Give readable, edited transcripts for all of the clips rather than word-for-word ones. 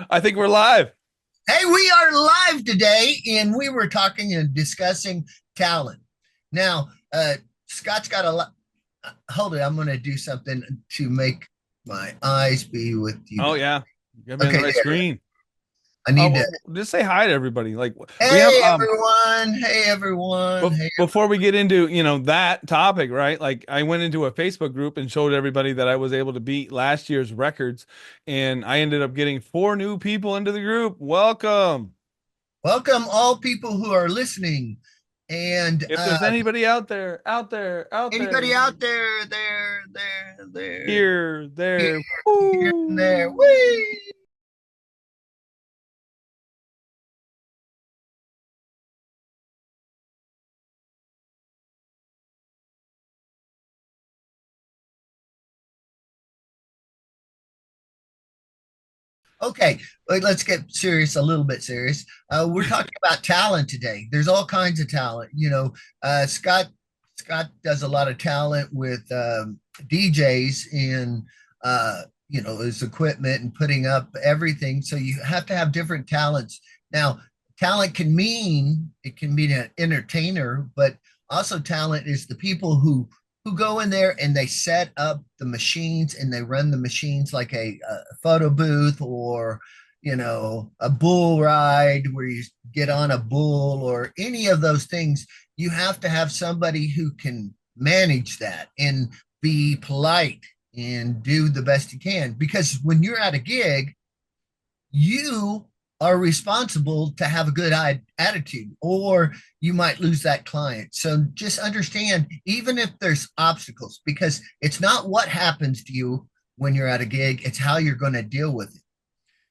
I think we're live. Hey, we are live today, and we were talking and discussing talent. Now, Scott's got a lot. Hold it, I'm going to do something to make my eyes be with you Oh guys. yeah, got me on the Okay, right there. screen. I need to. Just say hi to everybody. Like we have Hey, everyone. Hey, everyone. but Hey, before we get into, that topic, right? Like I went into a Facebook group and showed everybody that I was able to beat last year's records, and I ended up getting four new people into the group. Welcome. welcome all people who are listening. And If there's anybody out anybody there, out there, here, here, there, here, and there. woo. Whee! Okay, let's get serious, a little bit serious. We're talking about talent today. There's all kinds of talent. Scott does a lot of talent with DJs and his equipment and putting up everything. So you have to have different talents. Now, talent can mean an entertainer, but also talent is the people who go in there and they set up the machines and they run the machines like a photo booth, or a bull ride where you get on a bull, or any of those things. You have to have somebody who can manage that and be polite and do the best you can, because when you're at a gig, you are responsible to have a good attitude, or you might lose that client. So just understand, even if there's obstacles, because it's not what happens to you when you're at a gig, it's how you're going to deal with it.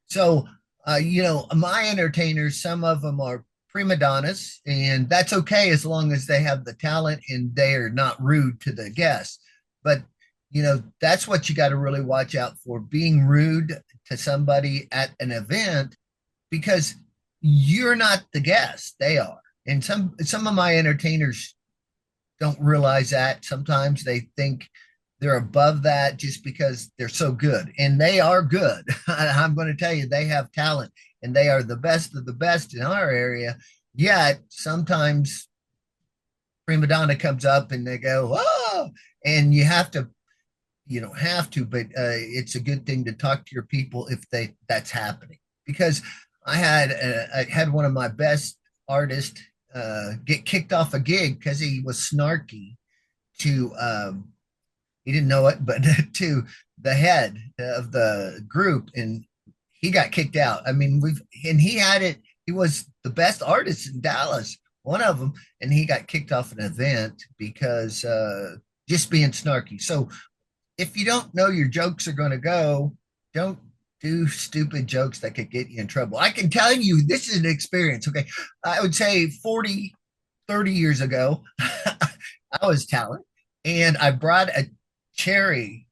So, my entertainers, some of them are prima donnas, and that's okay as long as they have the talent and they are not rude to the guests. But, that's what you got to really watch out for, being rude to somebody at an event, because you're not the guest, they are. And some of my entertainers don't realize that. Sometimes they think they're above that just because they're so good, and they are good. I'm going to tell you, they have talent and they are the best of the best in our area. Yet sometimes prima donna comes up and they go, oh, and you don't have to, but it's a good thing to talk to your people if that's happening. Because I had one of my best artists get kicked off a gig because he was snarky to he didn't know it, but to the head of the group, and he got kicked out. I mean, he had it. He was the best artist in Dallas, one of them, and he got kicked off an event because just being snarky. So if you don't know your jokes are going to go, don't do stupid jokes that could get you in trouble. I can tell you, this is an experience. Okay. I would say 40, 30 years ago, I was talent, and I brought a cherry,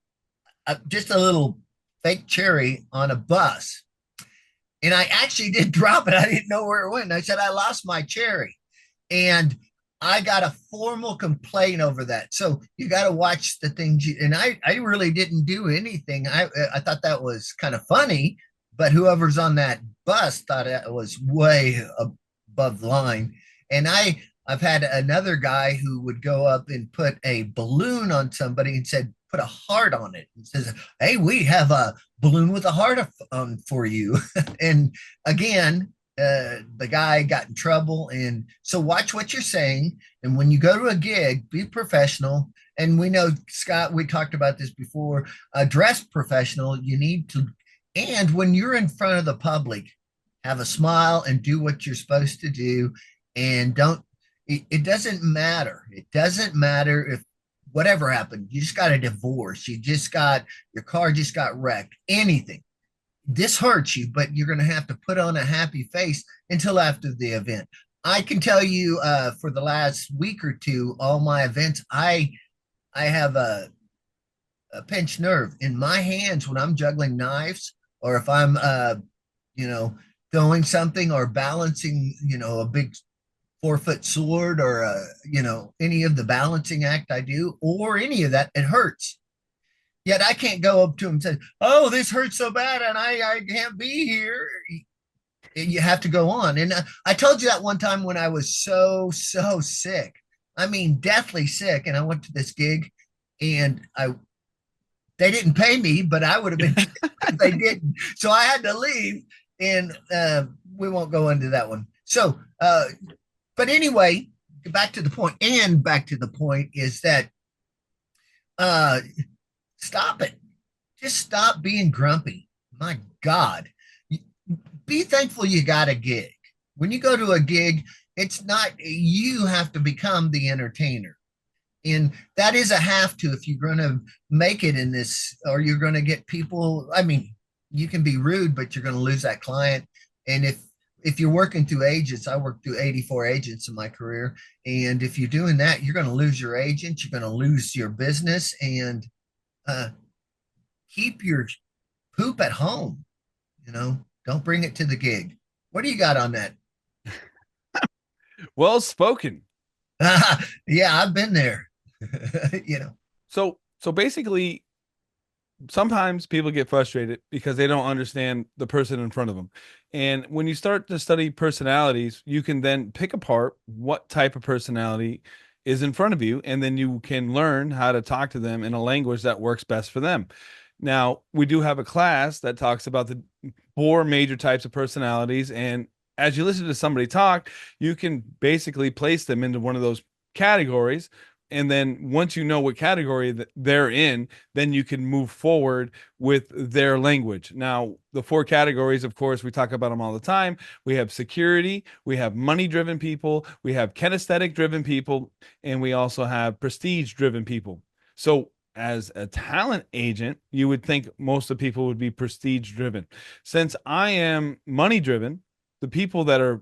just a little fake cherry on a bus. And I actually did drop it. I didn't know where it went. And I said, I lost my cherry. And I got a formal complaint over that. So you got to watch the things. And I really didn't do anything. I thought that was kind of funny, but whoever's on that bus thought it was way above the line. And I've had another guy who would go up and put a balloon on somebody and said, put a heart on it, and says, hey, we have a balloon with a heart for you. And again, the guy got in trouble. And so watch what you're saying. And when you go to a gig, be professional. And we know, Scott, we talked about this before, dress professional. You need to, and when you're in front of the public, have a smile and do what you're supposed to do. And don't, it doesn't matter. It doesn't matter if whatever happened, you just got a divorce, you just got, your car just got wrecked, anything, this hurts you, but you're going to have to put on a happy face until after the event. I can tell you, for the last week or two, all my events, I have a pinched nerve in my hands when I'm juggling knives, or if I'm you know throwing something or balancing, a big 4 foot sword, or any of the balancing act I do, or any of that, it hurts. Yet I can't go up to him and say, "Oh, this hurts so bad, and I can't be here." You have to go on. And I told you that one time when I was so sick. I mean, deathly sick, and I went to this gig, and I they didn't pay me, but I would have been if they didn't. So I had to leave, and we won't go into that one. So, but anyway, back to the point, and back to the point is that uh, stop it. Just stop being grumpy. My God. Be thankful you got a gig. When you go to a gig, it's not, you have to become the entertainer. And that is a have to if you're going to make it in this, or you're going to get people. I mean, you can be rude, but you're going to lose that client. And if you're working through agents, I worked through 84 agents in my career. And if you're doing that, you're going to lose your agent, you're going to lose your business, and uh, keep your poop at home. Don't bring it to the gig. What do you got on that? Well spoken. Yeah, I've been there. you know. So basically, sometimes people get frustrated because they don't understand the person in front of them. And when you start to study personalities, you can then pick apart what type of personality is in front of you, and then you can learn how to talk to them in a language that works best for them. Now, we do have a class that talks about the four major types of personalities. And as you listen to somebody talk, you can basically place them into one of those categories. And then once you know what category that they're in, then you can move forward with their language. Now, the four categories, of course, we talk about them all the time. We have security, we have money driven people, we have kinesthetic driven people, and we also have prestige driven people. So, as a talent agent, you would think most of the people would be prestige driven. Since I am money driven, the people that are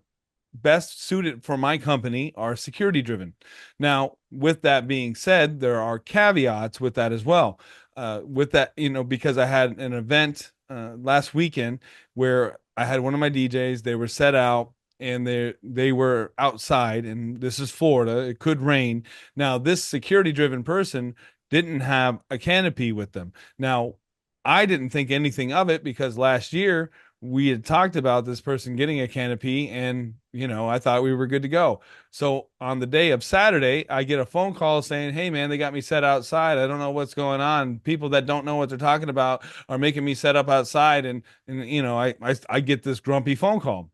best suited for my company are security driven. Now, with that being said, there are caveats with that as well. With that, because I had an event last weekend where I had one of my DJs, they were set out and they were outside, and this is Florida, it could rain. Now, this security driven person didn't have a canopy with them. Now, I didn't think anything of it because last year we had talked about this person getting a canopy, and I thought we were good to go. So on the day of Saturday, I get a phone call saying, "Hey man, they got me set outside. I don't know what's going on. People that don't know what they're talking about are making me set up outside." And I get this grumpy phone call.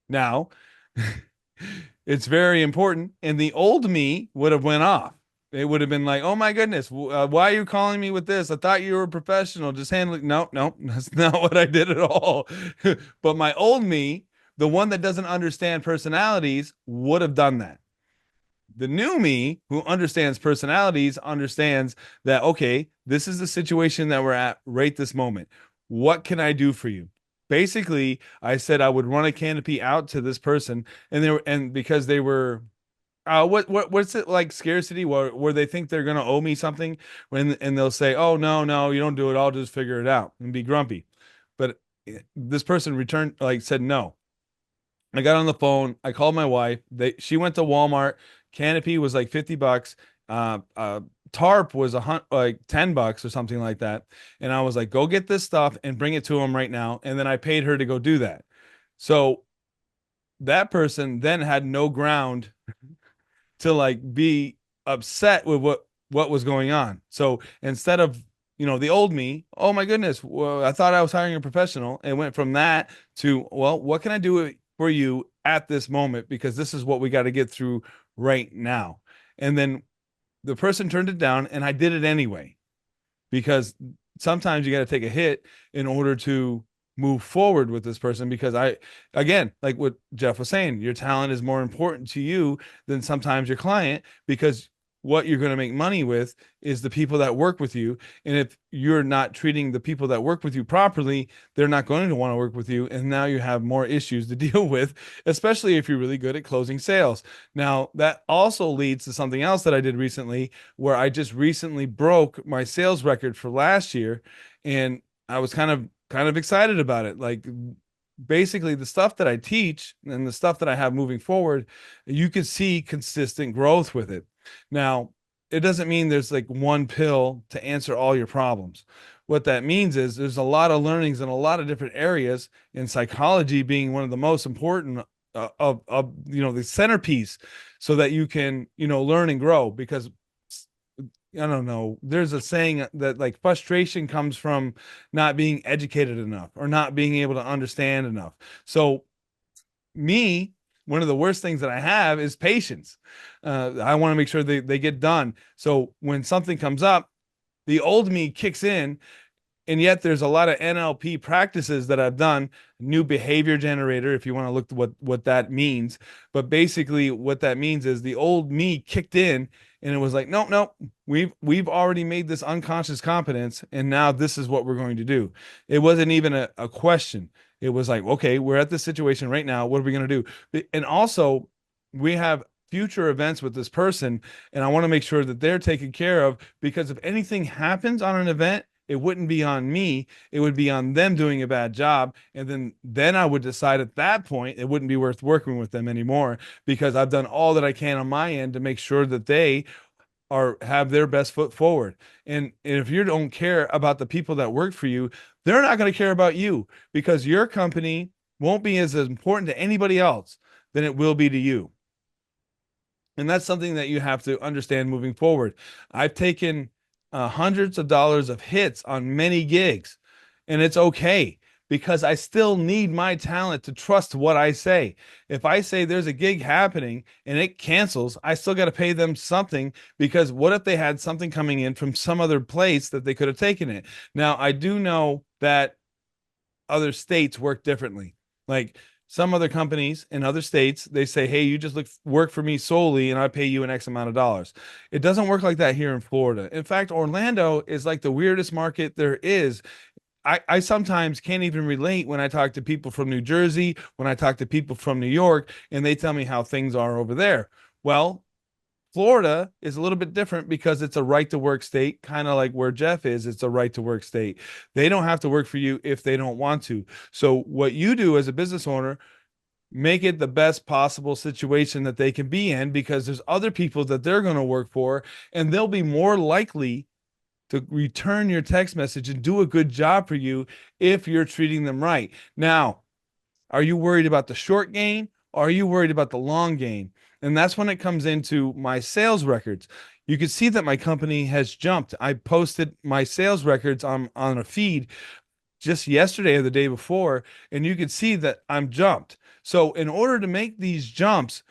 Now, it's very important, and the old me would have went off. It would have been like, "Oh my goodness, why are you calling me with this? I thought you were a professional. Just handling." No, no, that's not what I did at all. But my old me, the one that doesn't understand personalities, would have done that. The new me, who understands personalities, understands that, okay, this is the situation that we're at right this moment. What can I do for you? Basically, I said I would run a canopy out to this person, and because they were what's it like, scarcity, where they think they're gonna owe me something, and they'll say, "Oh no, no, you don't do it. I'll just figure it out," and be grumpy. But this person returned, like, said no. I got on the phone. I called my wife. She went to Walmart. Canopy was like $50. Tarp was like $10 or something like that. And I was like, "Go get this stuff and bring it to him right now." And then I paid her to go do that. So that person then had no ground to like be upset with what was going on. So instead of the old me, "Oh my goodness, well, I thought I was hiring a professional," and went from that to, "Well, what can I do for you at this moment, because this is what we got to get through right now." And then the person turned it down, and I did it anyway, because sometimes you got to take a hit in order to move forward with this person. Because again, like what Jeff was saying, your talent is more important to you than sometimes your client, because what you're going to make money with is the people that work with you. And if you're not treating the people that work with you properly, they're not going to want to work with you. And now you have more issues to deal with, especially if you're really good at closing sales. Now, that also leads to something else that I did recently, where I just recently broke my sales record for last year. And I was kind of excited about it. Like, basically the stuff that I teach and the stuff that I have moving forward, you can see consistent growth with it. Now, it doesn't mean there's like one pill to answer all your problems. What that means is there's a lot of learnings in a lot of different areas, and psychology being one of the most important of the centerpiece, so that you can learn and grow. Because I don't know, there's a saying that like frustration comes from not being educated enough or not being able to understand enough. So me, one of the worst things that I have is patience. I want to make sure they get done. So when something comes up, the old me kicks in, and yet there's a lot of NLP practices that I've done, new behavior generator, if you want to look at what that means. But basically what that means is the old me kicked in, and it was like, no, no, we've already made this unconscious competence, and now this is what we're going to do. It wasn't even a question. It was like, okay, we're at this situation right now. What are we going to do? And also, we have future events with this person, and I want to make sure that they're taken care of, because if anything happens on an event, it wouldn't be on me. It would be on them doing a bad job. And then I would decide at that point it wouldn't be worth working with them anymore, because I've done all that I can on my end to make sure that they are have their best foot forward. And if you don't care about the people that work for you, they're not going to care about you, because your company won't be as important to anybody else than it will be to you. And that's something that you have to understand moving forward. I've taken hundreds of dollars of hits on many gigs, and it's okay, because I still need my talent to trust what I say. If I say there's a gig happening and it cancels, I still got to pay them something, because what if they had something coming in from some other place that they could have taken it? Now, I do know that other states work differently. Like some other companies in other states, they say, hey, you just work for me solely and I pay you an X amount of dollars. It doesn't work like that here in Florida. In fact, Orlando is like the weirdest market there is. I sometimes can't even relate when I talk to people from New Jersey, when I talk to people from New York, and they tell me how things are over there. Well, Florida is a little bit different because it's a right to work state, kind of like where Jeff is. It's a right to work state. They don't have to work for you if they don't want to. So, what you do as a business owner, make it the best possible situation that they can be in, because there's other people that they're going to work for, and they'll be more likely to return your text message and do a good job for you if you're treating them right. Now, are you worried about the short game? Or are you worried about the long game? And that's when it comes into my sales records. You can see that my company has jumped. I posted my sales records on a feed just yesterday or the day before, and you can see that I'm jumped. So, in order to make these jumps,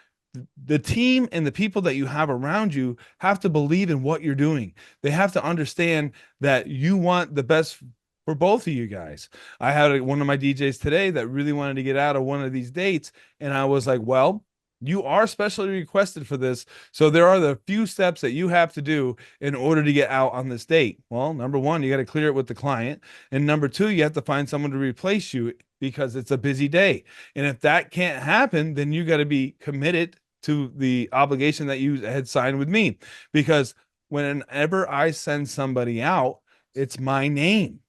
the team and the people that you have around you have to believe in what you're doing. They have to understand that you want the best for both of you guys. I had one of my DJs today that really wanted to get out of one of these dates, and I was like, well, you are specially requested for this. So there are the few steps that you have to do in order to get out on this date. Well, number one, you got to clear it with the client. And number two, you have to find someone to replace you, because it's a busy day. And if that can't happen, then you got to be committed to the obligation that you had signed with me. Because whenever I send somebody out, it's my name.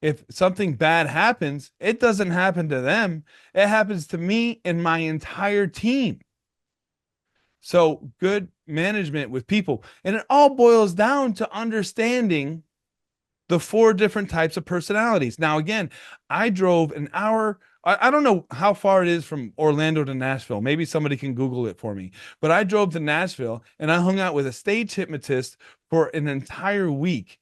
If something bad happens, it doesn't happen to them. It happens to me and my entire team. So good management with people. And it all boils down to understanding the four different types of personalities. Now, again, I drove an hour. I don't know how far it is from Orlando to Nashville. Maybe somebody can Google it for me. But I drove to Nashville and I hung out with a stage hypnotist for an entire week,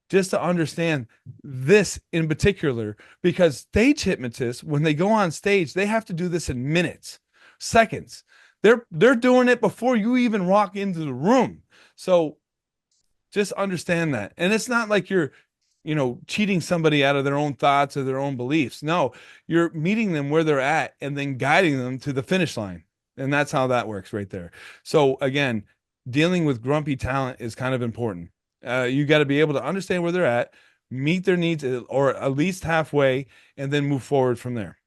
just to understand this in particular, because stage hypnotists, when they go on stage, they have to do this in minutes, seconds. They're doing it before you even walk into the room. So just understand that. And it's not like you're, cheating somebody out of their own thoughts or their own beliefs. No, you're meeting them where they're at and then guiding them to the finish line. And that's how that works right there. So again, dealing with grumpy talent is kind of important. You got to be able to understand where they're at, meet their needs or at least halfway, and then move forward from there.